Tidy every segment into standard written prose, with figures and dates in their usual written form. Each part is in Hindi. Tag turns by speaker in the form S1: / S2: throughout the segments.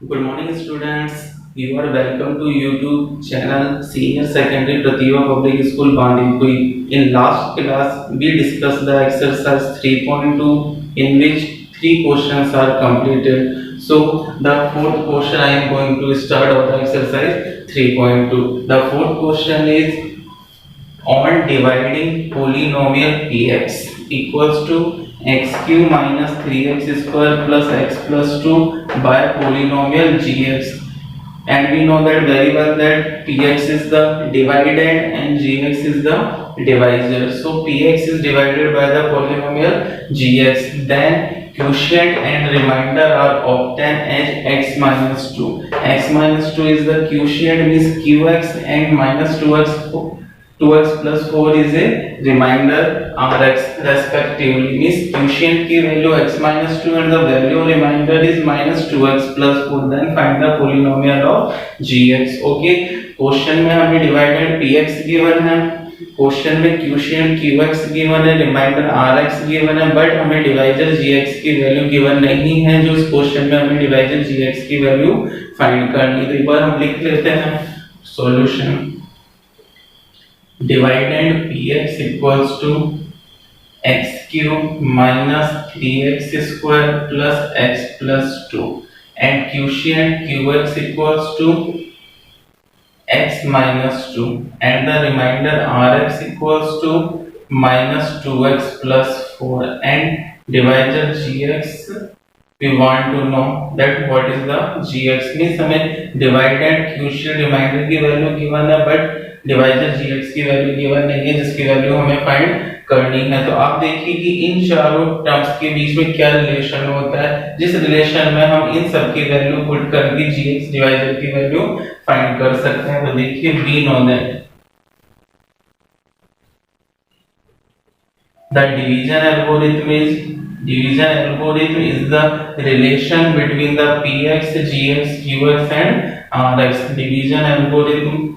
S1: Good morning, students. You are welcome to YouTube channel Senior Secondary Pratibha Public School Bandipur. In last class, we discussed the exercise 3.2 in which three questions are completed. So, the fourth question I am going to start of the exercise 3.2. The fourth question is on dividing polynomial px equals to x cube minus 3x square plus x plus 2 by polynomial gx, and we know that very well that px is the dividend and gx is the divisor. So px is divided by the polynomial gx, then quotient and remainder are obtained as x minus 2. X minus 2 is the quotient, means qx, and minus 2x plus 4 is a remainder rx respectively, means quotient की value x minus 2 and the value of remainder is minus 2x plus 4. Then find the polynomial of gx. Okay, question में हमें डिवाइडेड px गिवन है, क्वेश्चन में क्वोशिएंट qx गिवन है, रिमाइंडर rx गिवन है, बट हमें डिवाइजर gx की वैल्यू गिवन नहीं है। जो इस क्वेश्चन में हमें डिवाइजर gx की वैल्यू फाइंड करनी है, तो एक बार हम लिख लेते हैं solution. dividend px equals to x cube minus 3x square plus x plus 2, and quotient qx equals to x minus 2, and the remainder rx equals to minus 2x plus 4, and divisor gx we want to know that what is the gx, means हमें dividend quotient remainder की वैल्यू गिवन है, बट डिवाइजर gx की वैल्यू गिवन नहीं है, जिसकी वैल्यू हमें फाइंड करनी है। तो आप देखिए कि इन चारों टर्म्स के बीच में क्या रिलेशन होता है, जिस रिलेशन में हम इन सब की वैल्यू पुट करके gx डिवाइजर की वैल्यू फाइंड कर सकते हैं। तो देखिए we know that the division algorithm is the relation between the px, gx, qx and rx. division algorithm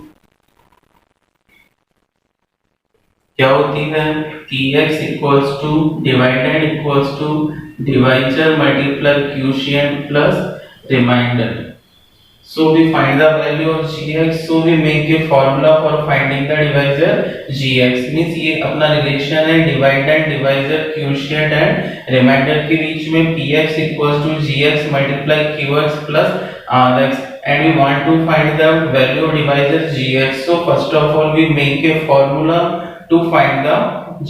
S1: क्या होती है, px equals to dividend equals to divisor multiply quotient plus remainder. So we find the value of gx, so we make a formula for finding the divisor gx, means ये अपना रिलेशन है dividend, divisor, quotient and remainder के बीच में px equals to gx multiply qx plus rx, and we want to find the value of divisor gx. So first of all we make a formula to find the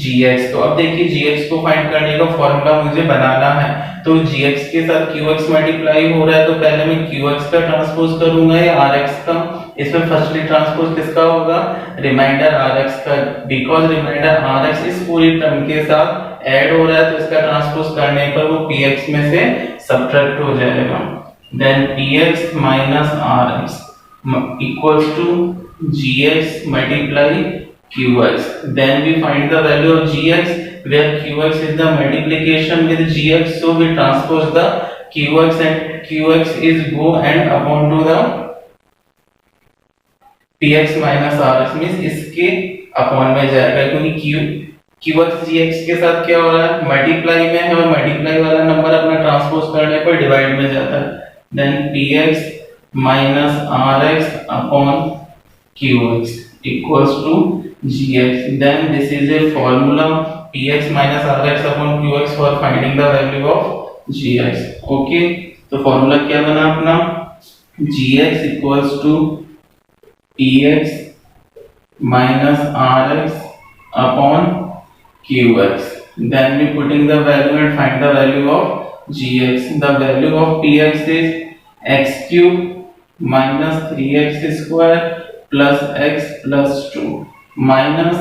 S1: gx. तो अब देखिए gx को फाइंड करने का फॉर्मूला मुझे बनाना है, तो gx के साथ qx मल्टीप्लाई हो रहा है, तो पहले मैं qx का ट्रांसपोज करूंगा या rx का। इसमें फर्स्टली ट्रांसपोज किसका होगा, रिमाइंडर rx का, बिकॉज रिमाइंडर rx इस पूरी टर्म के साथ ऐड हो रहा है, तो इसका ट्रांसपोज करने पर वो px में से सब्ट्रैक्ट हो जाएगा। Then px minus rx equals to gx multiply qx. Then we find the value of gx, where qx is the multiplication with gx, so we transpose the qx, and qx is go and upon to the px minus rx, means इसके अपॉन में जाएगा, क्योंकि qx gx के साथ क्या हो रहा है, मल्टीप्लाई में है, और मल्टीप्लाई वाला नंबर अपना ट्रांसपोज करने पर डिवाइड में जाता है। Then px minus rx upon qx equals to gx. Then this is a formula px minus rx upon qx for finding the value of gx. Okay, तो फॉर्मूला क्या बना अपना, gx equals to px minus rx upon qx. Then we putting the value and find the value of gx. The value of px is x cube minus 3x square plus x plus 2 minus,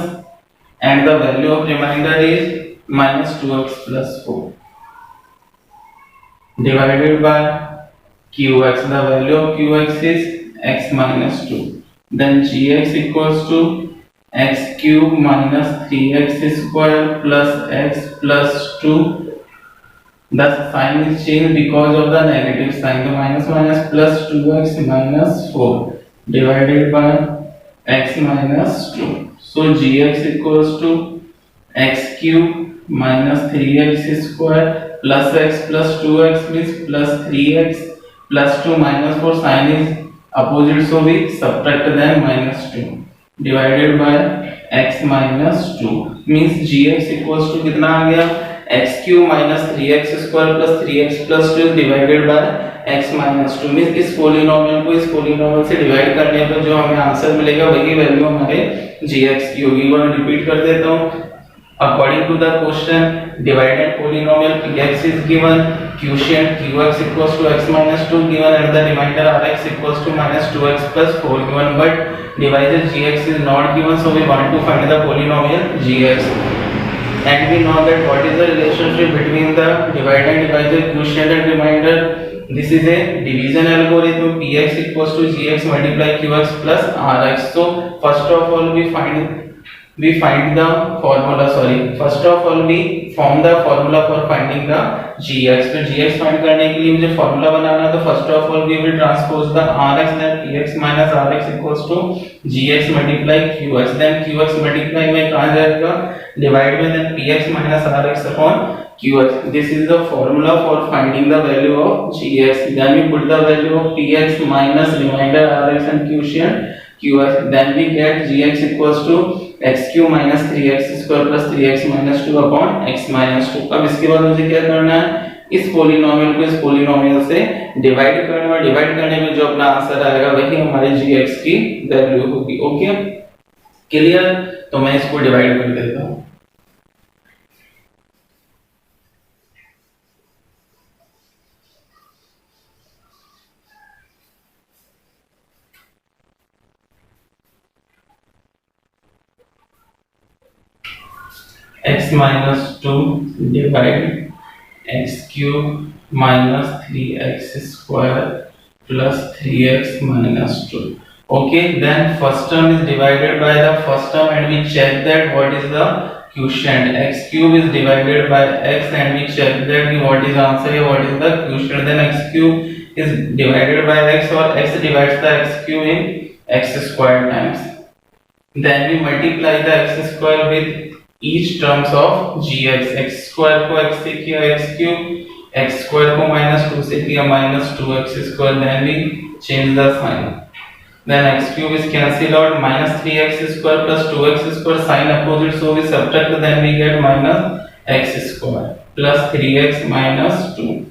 S1: and the value of remainder is minus 2x plus 4 divided by qx. The value of qx is x minus 2. Then gx equals to x cube minus 3x square plus x plus 2. The sign is changed because of the negative sign, the minus minus plus 2x minus 4 divided by x minus 2. So gx equals to x cube minus 3x square plus x plus 2x, means plus 3x +2 -4 sin is opposite, so we subtract them -2 divided by x minus 2 means gx equals to कितना आ गया x cube minus 3x square plus 3x plus 2 divided by x minus 2 means इस पोलिनोमियल को इस पोलिनोमियल से डिवाइड करने पर जो हमें आंसर मिलेगा वही वैल्यू हमारे gx की होगी। वो मैं रिपीट कर देता हूँ। According to the question, divided polynomial px is given, quotient qx equals to x minus 2 given, and the remainder rx equals to minus 2x plus 4 given, but divisor gx is not given, so we want to find the polynomial gx. And we know that what is the relationship between the divisor and divisor, quotient and remainder. This is a division algorithm. Px equals to gx multiply qx plus rx. So first of all we find the formula, first of all we form the formula for finding the gx. तो gx फाइंड करने के लिए मुझे फॉर्मूला बनाना है, तो first of all we will transpose the rx, then px minus rx equals to gx multiply qx, then qx multiply में कहां जाएगा डिवाइड में, then px minus rx upon qx. This is the formula for finding the value of gx. Then we put the value of px minus remainder rx and quotient qx, then we get gx equals to x cube minus 3x square plus 3x minus 2 upon x minus 2. अब इसके बाद मुझे क्या करना है, इस पोलिनोमियल को इस पोलिनोमियल से डिवाइड करना है। डिवाइड करने में जो अपना आंसर आएगा वही हमारी gx की वैल्यू होगी। ओके क्लियर, तो मैं इसको डिवाइड कर देता हूँ। x minus 2 divide x cube minus 3x square plus 3x minus 2. Okay, then first term is divided by the first term and we check that what is the quotient. X cube is divided by x and we check that what is answer here, what is the quotient. Then x cube is divided by x or x divides the x cube in x square times. Then we multiply the x square with each terms of gx. x square को x से किया x cube, x square को minus 2 से किया minus 2x square, then we change the sign, then x cube is cancelled out, minus 3x square plus 2x square, sign opposite, so we subtract, then we get minus x square plus 3x minus 2.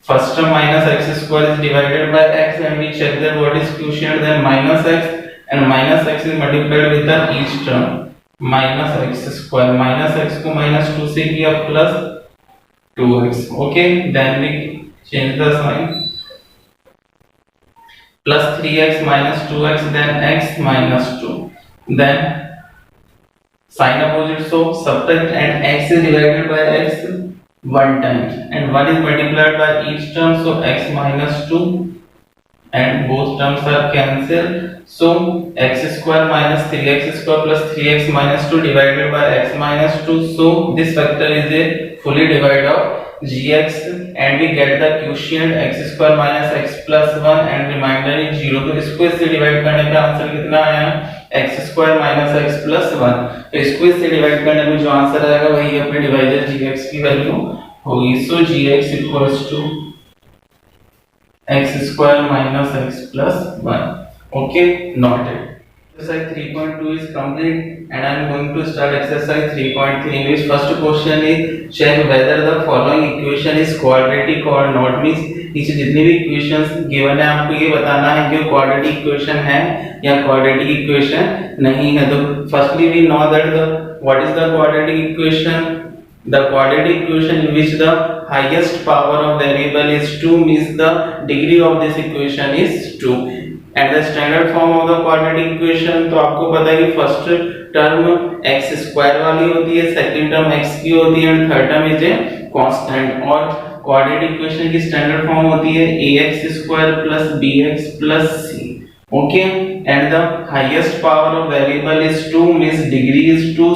S1: First term minus x square is divided by x and we check that what is quotient, then minus x and minus x is multiplied with the each term minus x square, minus x को minus 2 से किया plus 2x. okay, then we change the sign, plus 3x minus 2x, then x minus 2, then sign opposite, so subtract, and x is divided by x one time and 1 is multiplied by each term, so x minus 2 and both terms are cancelled, so x square minus 3x square plus 3x minus 2 divided by x minus 2, so this factor is a fully divide of gx and we get the quotient x square minus x plus 1 and remainder is 0. तो इसको इससे डिवाइड करने पे आंसर कितना आया, x square minus x plus 1. तो इसको इससे डिवाइड करने पे जो आंसर आएगा वही अपने डिवाइजर gx की वैल्यू होगी. सो gx equals to x square minus x plus 1. Okay, noted. Exercise 3.2 is complete and I am going to start exercise 3.3, which first question is check whether the following equation is quadratic or not. means नीचे जितनी भी equations given है आपको ये बताना है कि quadratic equation है या quadratic equation नहीं है. तो firstly we know that what is the quadratic equation. The quadratic equation in which the highest power of variable is 2 means the degree of this equation is 2. And the standard form of the quadratic equation, तो आपको पता है कि फर्स्ट टर्म x स्क्वायर वाली होती है, सेकंड टर्म x की होती है और third term is a constant. और क्वाड्रेटिक इक्वेशन की स्टैंडर्ड फॉर्म होती है ax square plus bx plus c. Okay, and the highest power of variable is 2 means degree is 2,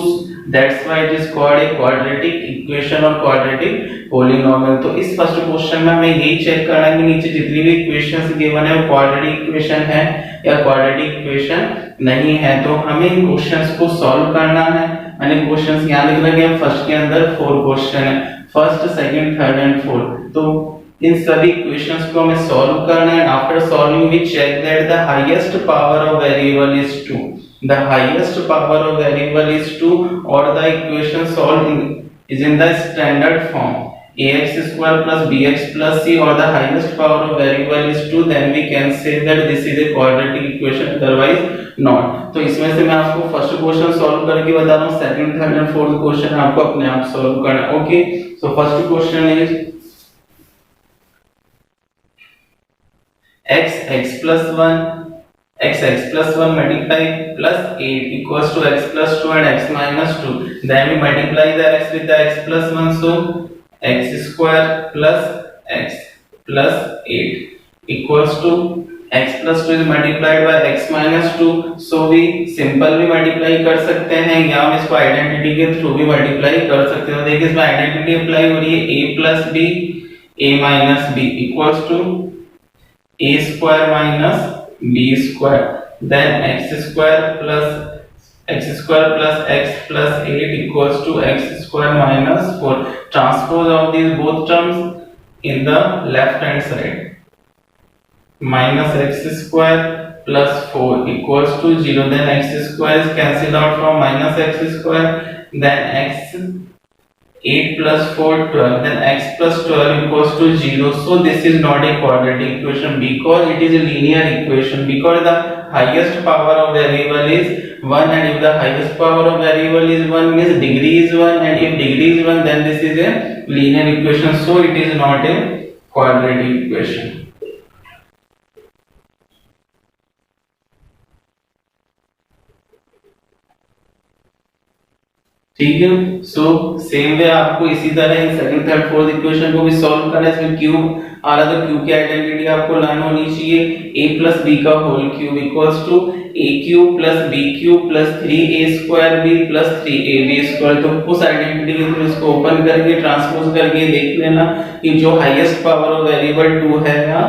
S1: that's why it is called a quadratic equation और quadratic polynomial. तो इस फर्स्ट क्वेश्चन में हमें यही चेक करना है कि नीचे जितनी भी इक्वेशंस गिवन है वो क्वाड्रेटिक इक्वेशन है या क्वाड्रेटिक इक्वेशन नहीं है. तो हमें इन क्वेश्चंस को सॉल्व करना है. मैंने क्वेश्चंस यहां लिख रखे हैं. फर्स्ट के अंदर 4 क्वेश्चन है, first second third and fourth. तो इन सभी इक्वेशंस को हमें सॉल्व करना है। After solving we check that the highest power of variable is 2, the highest power of variable is 2 और the equation solve is in the standard form ax square plus bx plus c or the highest power of variable is 2, then we can say that this is a quadratic equation, otherwise not। तो इसमें से मैं आपको फर्स्ट क्वेश्चन सॉल्व करके बता रहा हूँ, second third and fourth question आपको अपने आप सॉल्व करना है। Okay, so first question is x plus 1 multiply plus 8 equals to x plus 2 and x minus 2, then we multiply the x with the x plus 1, so x square plus x plus 8 equals to x plus 2 is multiplied by x minus 2, so we simple भी मल्टीप्लाई कर सकते हैं या हम इसको आइडेंटिटी के थ्रू भी मल्टीप्लाई कर सकते हैं। देखिए इसमें आइडेंटिटी अप्लाई हो रही है, a plus b a minus b equals to a square minus b square, then x square plus x plus 8 equals to x square minus 4। Transpose of these both terms in the left hand side, minus x square plus 4 equals to 0, then x square is cancelled out from minus x square, then x 8 plus 4 12, then x plus 12 equals to 0, so this is not a quadratic equation because it is a linear equation, because the highest power of variable is 1 and if the highest power of variable is 1 means degree is 1 and if degree is 1 then this is a linear equation, so it is not a quadratic equation। ठीक है, सो सेम वे आपको इसी तरह in second third fourth equation को भी सॉल्व करना है। इसमें क्यूब आ रहा तो क्यूब की आइडेंटिटी आपको लाइन होनी चाहिए, a plus b का whole cube equals to a cube plus b cube plus 3a square b plus 3ab square. तो उस आइडेंटिटी के थ्रू इसको ओपन करके ट्रांसपोज करके देख लेना कि जो हाईएस्ट पावर ऑफ वेरिएबल 2 है या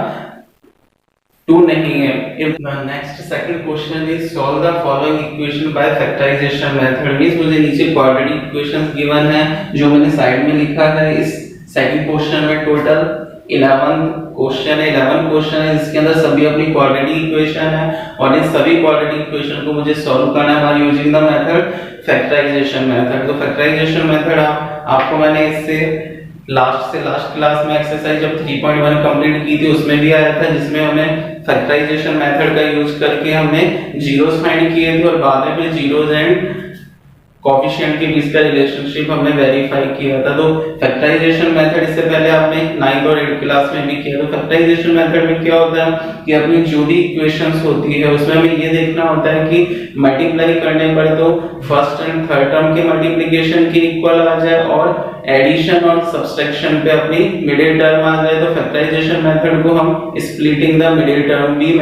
S1: 2 नहीं है। If the next second question is solve the following equation by factorization method, means मुझे नीचे क्वाड्रेटिक इक्वेशंस गिवन है जो मैंने साइड में लिखा है। इस सेकंड क्वेश्चन में टोटल 11 क्वेश्चन है, 11 क्वेश्चन है जिसके अंदर सभी अपनी क्वाड्रेटिक इक्वेशन है और इन सभी क्वाड्रेटिक इक्वेशन को मुझे सॉल्व करना है by using the method factorization method. तो फैक्टराइजेशन मेथड आपको मैंने इससे लास्ट क्लास में एक्सरसाइज जब 3.1 कंप्लीट की थी उसमें भी आया था, जिसमें हमें फैक्टराइजेशन मेथड का यूज करके हमने जीरोस फाइंड किए थे और बाद में फिर जीरोस एंड कोएफिशिएंट के बीच का रिलेशनशिप हमने वेरीफाई किया था। तो फैक्टराइजेशन मेथड इससे पहले आपने 9th और 8th क्लास में भी किया। तो फैक्टराइजेशन मेथड में क्या होता है कि अपनी जो भी इक्वेशंस होती है उसमें हमें ये देखना होता है कि मल्टीप्लाई करने पर तो फर्स्ट एंड थर्ड टर्म के मल्टीप्लिकेशन के इक्वल आ जाए और एडिशन और सब्सट्रैक्शन पे अपनी मिडिल टर्म आ जाए। तो फैक्टराइजेशन मेथड को हम स्प्लिटिंग द मिडिल टर्म भी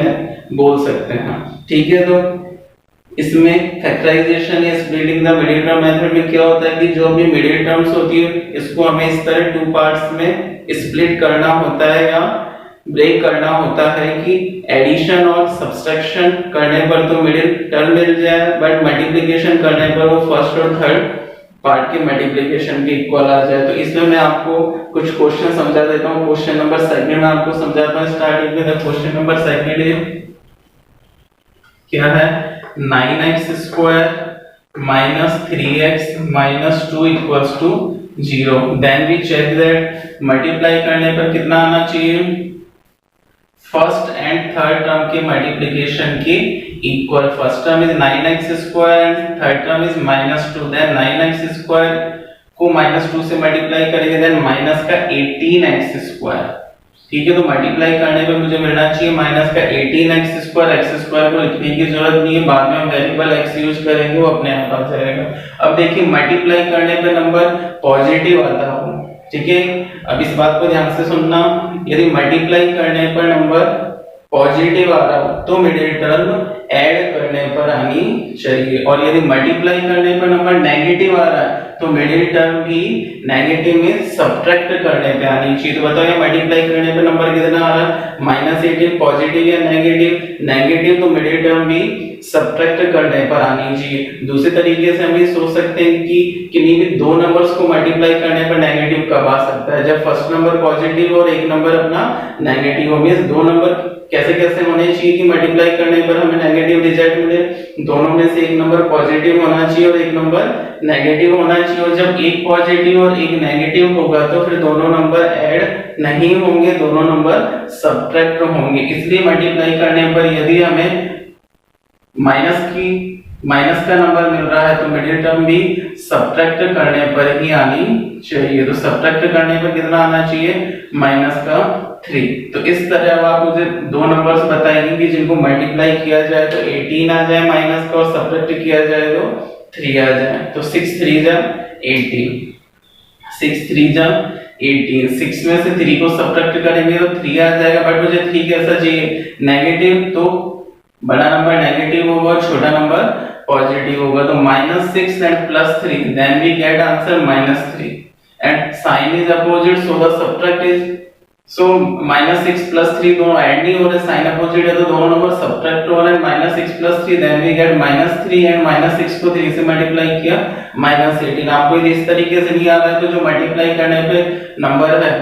S1: बोल सकते हैं। ठीक है, तो इसमें फैक्टराइजेशन या splitting the middle term method में क्या होता है कि जो अपनी मिडिल टर्म्स होती है इसको हमें इस तरह टू पार्ट्स में स्प्लिट करना होता है या ब्रेक करना होता है कि एडिशन और सब्सट्रैक्शन करने पर तो मिडिल टर्म मिल जाए बट मल्टीप्लिकेशन करने पर वो फर्स्ट और थर्ड पार्ट के मल्टीप्लिकेशन के इक्वल आ जाए। तो इसमें मैं आपको कुछ क्वेश्चन समझा देता हूँ। क्वेश्चन नंबर सेकंड में आपको समझाता हूँ स्टार्टिंग में। क्वेश्चन नंबर सेकंड क्या है, 9x square minus 3x minus 2 equals to 0, then we check that multiply करने पर कितना आना चाहिए, फर्स्ट एंड थर्ड टर्म के मल्टीप्लिकेशन के equal. First term is 9x square and third term is -2, then 9x square को -2 से मल्टीप्लाई करेंगे देन माइनस का 18x square। ठीक है, तो मल्टीप्लाई करने पे मुझे मिलना चाहिए माइनस का 18x स्क्वायर। x स्क्वायर को लिखने की जरूरत नहीं है, बाद में हम वेरिएबल x यूज करेंगे वो अपने आप आ जाएगा। अब देखिए मल्टीप्लाई करने पे नंबर पॉजिटिव आता है। ठीक है, अब इस बात को ध्यान से सुनना, यदि मल्टीप्लाई करने पर नंबर पॉजिटिव आ रहा हो तो मिडिल टर्म ऐड करने पर आनी चाहिए। और यदि मल्टीप्लाई करने पर नंबर नेगेटिव आ रहा है तो मिडिल टर्म भी नेगेटिव में सब्ट्रैक्ट करने पे आनी चाहिए। तो बताओ ये मल्टीप्लाई करने पे नंबर कितना आ रहा है, -18, पॉजिटिव या नेगेटिव, नेगेटिव, तो मिडिल टर्म भी सब्ट्रैक्ट करने पर आनी चाहिए। दूसरे तरीके से हम ये सोच सकते हैं कि किन्हीं भी दो नंबर्स को मल्टीप्लाई करने पर नेगेटिव कब आ सकता है, जब फर्स्ट नंबर पॉजिटिव और एक नंबर अपना नेगेटिव हो। मींस दो नंबर कैसे कैसे होने चाहिए कि मल्टीप्लाई करने पर हमें नेगेटिव रिजल्ट मिले, दोनों में से एक नंबर पॉजिटिव होना चाहिए और एक नंबर नेगेटिव होना चाहिए। और जब एक पॉजिटिव और एक नेगेटिव होगा तो फिर दोनों नंबर ऐड नहीं होंगे, दोनों नंबर सब्ट्रैक्ट होंगे। इसलिए मल्टीप्लाई करने पर यदि हमें माइनस का नंबर मिल रहा है तो मिडिल टर्म भी सब्ट्रैक्ट करने पर ही आनी चाहिए। तो सब्ट्रैक्ट करने पर कितना आना चाहिए, -3। तो इस तरह अब आप मुझे दो नंबर्स बताएंगे कि जिनको मल्टीप्लाई किया जाए तो 18 आ जाए माइनस का, और सब्ट्रैक्ट किया जाए तो 3 आ जाए। तो 6 3 जा 18, 6 3 जा 18, 6 में से 3 को सब्ट्रैक्ट करेंगे तो 3 आ जाएगा। बट मुझे 3 कैसा चाहिए, नेगेटिव, तो बड़ा नंबर नेगेटिव होगा और छोटा नंबर पॉजिटिव होगा। तो -6 and +3, then we get answer -3, and sign is opposite, so the subtract is, so -6 +3 दोनों ऐड नहीं हो रहे, साइन अपोजिट है तो दोनों नंबर सब्ट्रैक्ट हो रहे हैं। -6 +3, then we get -3, and -6 को 3 से मल्टीप्लाई किया -18। आपको यदि इस तरीके से नहीं आ रहा है तो जो मल्टीप्लाई करने पे नंबर है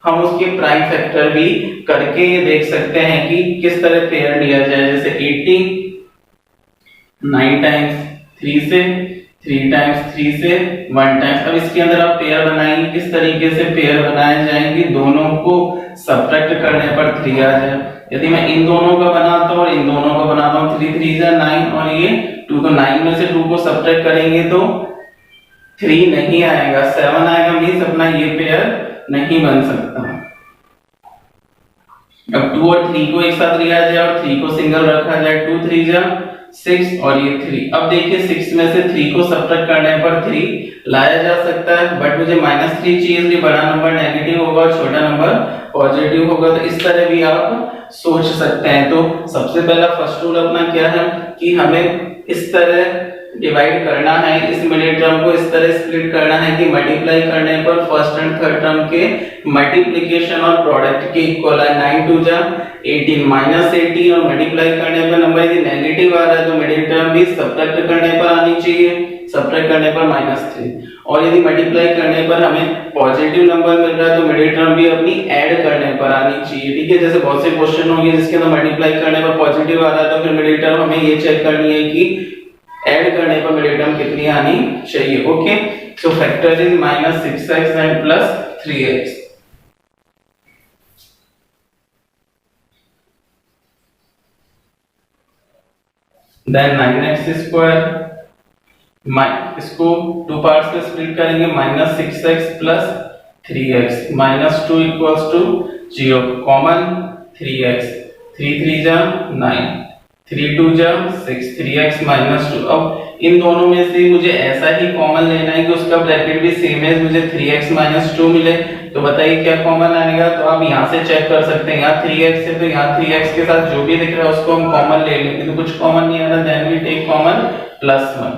S1: हम उसके प्राइम फैक्टर भी करके ये देख सकते हैं कि किस तरह पेयर लिया जाए। जैसे 80 9 टाइम्स 3 से, 3 टाइम्स 3 से, 1 टाइम्स। अब इसके अंदर आप पेयर बनाएंगे, किस तरीके से पेयर बनाए जाएंगे, दोनों को सब्ट्रैक्ट करने पर 3 आ जाए। यदि मैं इन दोनों का बनाता हूँ और इन दोनों का बनाता हूँ, 3 3 जा 9 और ये 2, तो 9 में से 2 को सब्ट्रैक्ट करेंगे तो 3 नहीं आएगा, 7 आएगा। मींस अपना ये पेयर नहीं बन सकता। अब 2 और 3 को एक साथ लिया जाए और 3 को सिंगल रखा जाए, 2 3 जा 6 और ये 3। अब देखिए 6 में से 3 को सब्ट्रैक्ट करने पर 3 लाया जा सकता है, बट मुझे -3 चाहिए, इसलिए बड़ा नंबर नेगेटिव होगा और छोटा नंबर पॉजिटिव होगा। तो इस तरह भी आप सोच सकते हैं। तो सबसे पहला फर्स्ट रूल अपना क्या है कि हमें इस तरह डिवाइड करना है, इस मिडिल टर्म को इस तरह स्प्लिट करना है कि मल्टीप्लाई करने पर फर्स्ट एंड थर्ड टर्म के मल्टीप्लिकेशन और प्रोडक्ट के इक्वल है। 9 2 जा 18, -18, और मल्टीप्लाई करने पर नंबर यदि नेगेटिव आ रहा है तो मिडिल टर्म भी सब्ट्रैक्ट करने पर आनी चाहिए, सब्ट्रैक्ट करने पर -3। और यदि मल्टीप्लाई करने पर हमें पॉजिटिव नंबर मिल रहा है तो मिडिल टर्म भी अपनी ऐड करने पर आनी चाहिए। ठीक है, जैसे बहुत से क्वेश्चन होंगे जिसके अंदर मल्टीप्लाई करने पर पॉजिटिव आ रहा है तो फिर मिडिल टर्म हमें ये चेक करनी है कि ऐड करने पर मिडिल टर्म कितनी आनी चाहिए। Okay, so factor is -6x and +3x। Then 9x square, इसको 2 पार्ट्स में स्प्लिट करेंगे, -6x + 3x, -2 = 0, कॉमन 3x, 3 3 जा 9, 3 2 जा 6, 3x -2। अब इन दोनों में से मुझे ऐसा ही कॉमन लेना है कि उसका ब्रैकेट भी सेम है, मुझे 3x -2 मिले। तो बताइए क्या कॉमन आएगा। तो आप यहाँ से चेक कर सकते हैं, यहाँ 3x है तो यहाँ 3x के साथ जो भी दिख रहा है उसको हम कॉमन ले लेंगे, तो कुछ कॉमन नहीं आ रहा, then we take common +1,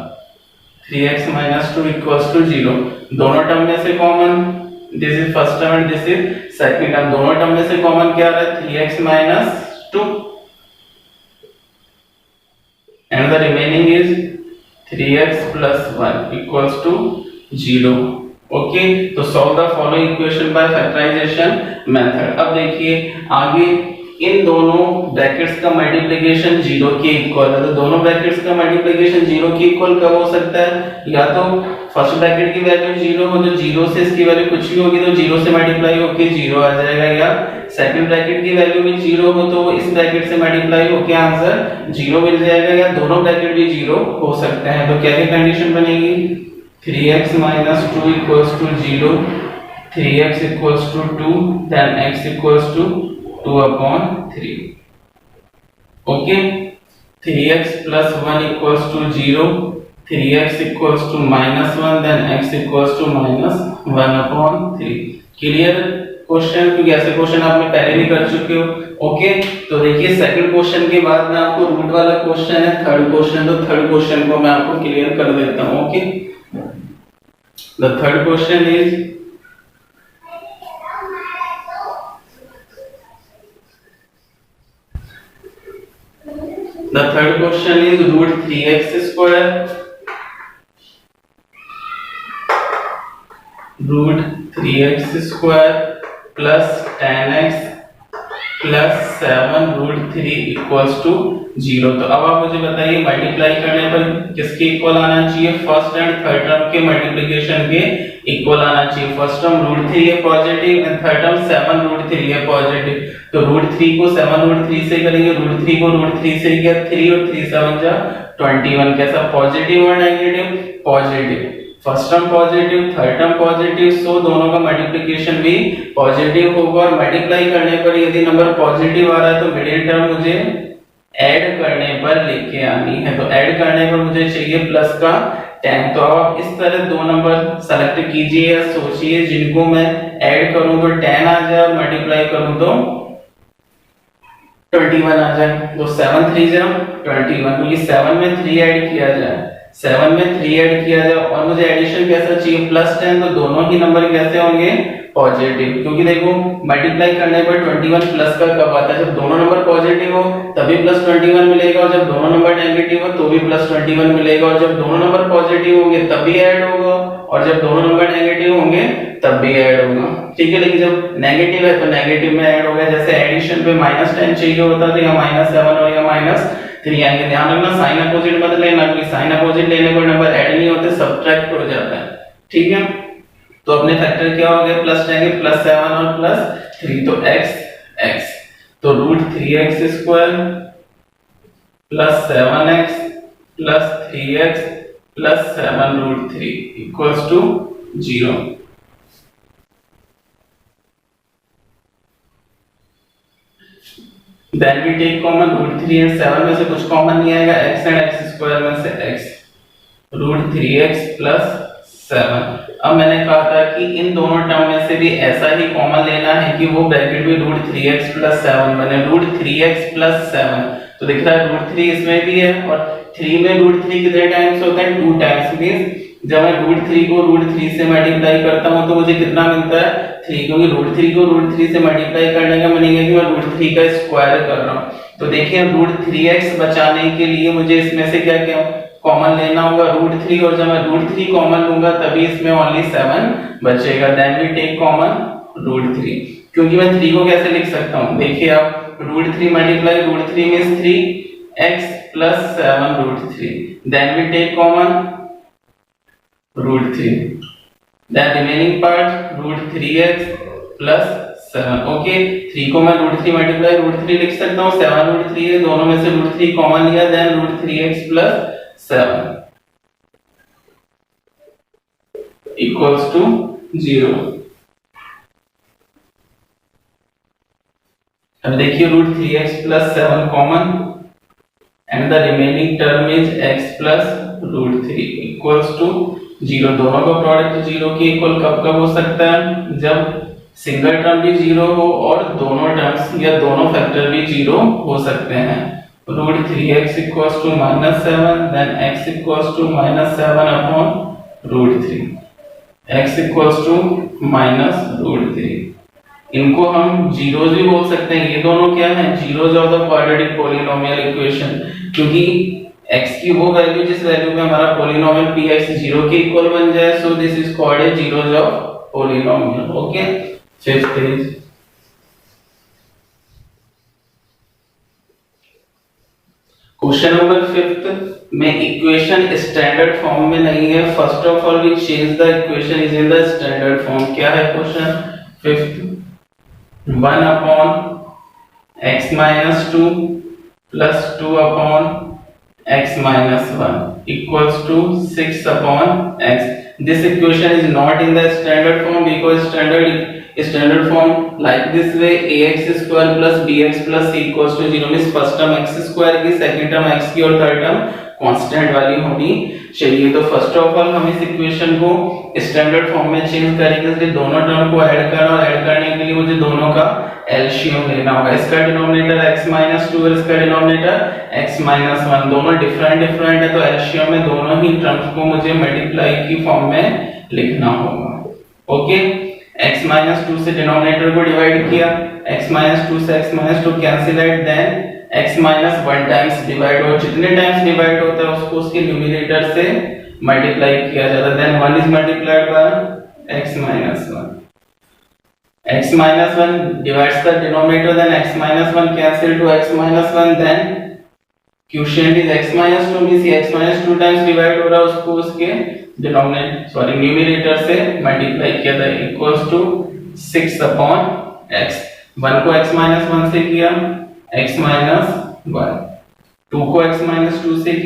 S1: 3x -2 = 0। दोनों टर्म में से common, this is first term and this is second term, दोनों टर्म में से कॉमन क्या आ रहा है, 3x -2, and the remaining is 3x + 1 = 0। Okay, तो solve the following equation by factorization method. अब देखिए आगे इन दोनों ब्रैकेट्स का मल्टीप्लिकेशन 0 के इक्वल है, तो दोनों ब्रैकेट्स का मल्टीप्लिकेशन 0 के इक्वल कब हो सकता है, या तो फर्स्ट ब्रैकेट की वैल्यू 0 हो तो 0 से इसकी वैल्यू कुछ भी होगी तो 0 से मल्टीप्लाई होके 0 आ जाएगा, या सेकंड ब्रैकेट की वैल्यू भी 0 हो तो इस ब्रैकेट से मल्टीप्लाई होके आंसर 0 मिल जाएगा, या दोनों ब्रैकेट भी 0 हो सकते हैं। तो क्या क्या कंडीशन बनेगी, 3x -2 = 0, 3x = 2, then x = 2/3। Okay, 3x + 1 = 0, 3x = -1, then x = -1/3। Clear. Question, क्योंकि ऐसे क्वेश्चन आपने पहले भी कर चुके हो। ओके, तो देखिए सेकंड क्वेश्चन के बाद में आपको रूट वाला क्वेश्चन है थर्ड क्वेश्चन, तो थर्ड क्वेश्चन को मैं आपको क्लियर कर देता हूं। Okay, the third question is root 3x square plus 10x plus 7 root 3 equals to 0। तो अब आप मुझे बताइए मल्टीप्लाई करने पर किसके इक्वल आना चाहिए? फर्स्ट एंड थर्ड टर्म के मल्टीप्लिकेशन के इक्वल आना चाहिए। फर्स्ट टर्म रूट 3 है positive and third term 7 root 3 है पॉजिटिव। तो रूट 3 को 7 रूट 3 से करेंगे, रूट 3 को रूट 3 से किया 3 और 3 7 जा 21। कैसा? पॉजिटिव और negative? Positive. First term positive, third term positive, so दोनों का मल्टीप्लिकेशन भी पॉजिटिव होगा। और मल्टीप्लाई करने पर यदि नंबर पॉजिटिव आ रहा है तो मिडिल टर्म मुझे ऐड करने पर लेके आनी है। तो ऐड करने पर मुझे चाहिए प्लस का 10। तो अब आप इस तरह दो नंबर सेलेक्ट कीजिए या सोचिए जिनको मैं ऐड करूं तो 10 आ जाए और मल्टीप्लाई करूं तो 21 आ जाए। तो 7 3 जा 21, तो ये 7 में 3 ऐड किया जाए, 7 में 3 ऐड किया जाए और मुझे एडिशन कैसा चाहिए? प्लस 10। तो दोनों ही नंबर कैसे होंगे? पॉजिटिव, क्योंकि देखो मल्टीप्लाई करने पर 21 प्लस का कब आता है? जब दोनों नंबर पॉजिटिव हो तभी प्लस 21 मिलेगा, और जब दोनों नंबर नेगेटिव हो तो भी प्लस 21 मिलेगा, और जब दोनों नंबर पॉजिटिव होंगे तब भी ऐड होगा, और जब दोनों नंबर नेगेटिव होंगे तब भी ऐड होगा। ठीक है, लेकिन जब नेगेटिव है तो नेगेटिव में ऐड होगा। जैसे एडिशन पे -10 चाहिए होता था, या -7 और या -3 आएंगे। ध्यान रखना साइन अपोजिट मत लेना, क्योंकि साइन अपोजिट लेने पर नंबर ऐड नहीं होते, सब्ट्रैक्ट हो जाता है। ठीक है, तो अपने फैक्टर क्या हो गया? प्लस जाएंगे, प्लस 7 और प्लस 3, तो x। तो root 3x square plus 7x plus 3x plus 7 root 3 equals to 0। Then we take common root 3 and 7 में से कुछ कॉमन नहीं आएगा, x एंड x स्क्वायर में से x, रूट 3x प्लस 7। अब मैंने कहा था कि इन दोनों टर्म में से भी ऐसा ही कॉमन लेना है कि वो ब्रैकेट में रूट 3x प्लस 7 बने, रूट 3x प्लस 7। तो दिख रहा है रूट 3 इसमें भी है, और 3 में रूट 3 कितने टाइम्स होता है? 2 टाइम्स। मींस जब मैं रूट 3 को रूट 3 से मल्टीप्लाई करता हूं तो मुझे कितना मिलता है? 3, क्योंकि रूट 3 को रूट 3 से मल्टीप्लाई करने का मतलब है कि मैं रूट 3 का स्क्वायर कर रहा हूं। तो देखिए रूट 3x बचाने के लिए मुझे इसमें से क्या क्या कॉमन लेना होगा? रूट 3, और जब मैं रूट 3 कॉमन लूंगा तभी इसमें ओनली 7 बचेगा। Then we take common root 3, क्योंकि मैं 3 को कैसे लिख सकता हूं? देखिए आप root 3 multiply root 3 means 3x plus 7 root 3। Then we take common root 3, then remaining part root 3x plus 7। Okay, 3 को मैं रूट 3 मल्टीप्लाई रूट 3 लिख सकता हूं, 7 रूट 3 है, दोनों में से रूट 3 कॉमन लिया, then root 3x plus 7 equals to 0। अब देखिए root 3x plus 7 common and the remaining term is x plus root 3 equals to 0। दोनों का प्रोडक्ट 0 के इक्वल कब कब हो सकता है? जब सिंगल टर्म भी 0 हो और दोनों टर्म्स या दोनों फैक्टर भी 0 हो सकते हैं। Root 3x equals to -7, then x equals to -7 upon root 3, x equals to root 3। इनको हम जीरोज भी बोल सकते हैं। ये दोनों क्या है? Zeros of the quadratic polynomial equation, क्योंकि x की वो वैल्यू जिस वैल्यू में हमारा पॉलिनोमियल px 0 के इक्वल बन जाए, so this is called a zeros of polynomial. Okay, fifth is question number 5 में इक्वेशन स्टैंडर्ड फॉर्म में नहीं है। First of all we change the equation is in the standard form. क्या है question 5? 1 upon x minus 2 plus 2 upon x minus 1 equals to 6 upon x. This equation is not in the standard form because standard form like this way ax square plus bx plus c equals to 0 means first term x square की, second term x की और third term कांस्टेंट वाली होनी चाहिए। तो फर्स्ट ऑफ ऑल हम इस इक्वेशन को स्टैंडर्ड फॉर्म में चेंज करेंगे, इसलिए दोनों टर्म को ऐड करना, और ऐड करने के लिए मुझे दोनों का एलसीएम लेना होगा। इसका डिनोमिनेटर x-2 और इसका डिनोमिनेटर x-1, दोनों डिफरेंट है, तो एलसीएम में दोनों ही टर्म्स को मुझे मल्टीप्लाई की फॉर्म में लिखना होगा। ओके, x-2 से डिनोमिनेटर को डिवाइड किया, x-2 से x-2 cancel out, then x-1 times divide, और जितने टाइम्स डिवाइड होता है उसको उसके न्यूमरेटर से मल्टीप्लाई किया जाता है, then 1 is multiplied by x-1। x-1 divides the denominator, then x-1 cancel to x-1, then quotient is x-2 means x-2 times divide हो रहा है, उसको उसके न्यूमरेटर से मल्टीप्लाई किया था, इक्वल्स टू 6 अपॉन x। 1 को x-1 से किया, x-1, 2 को x-2 से किया।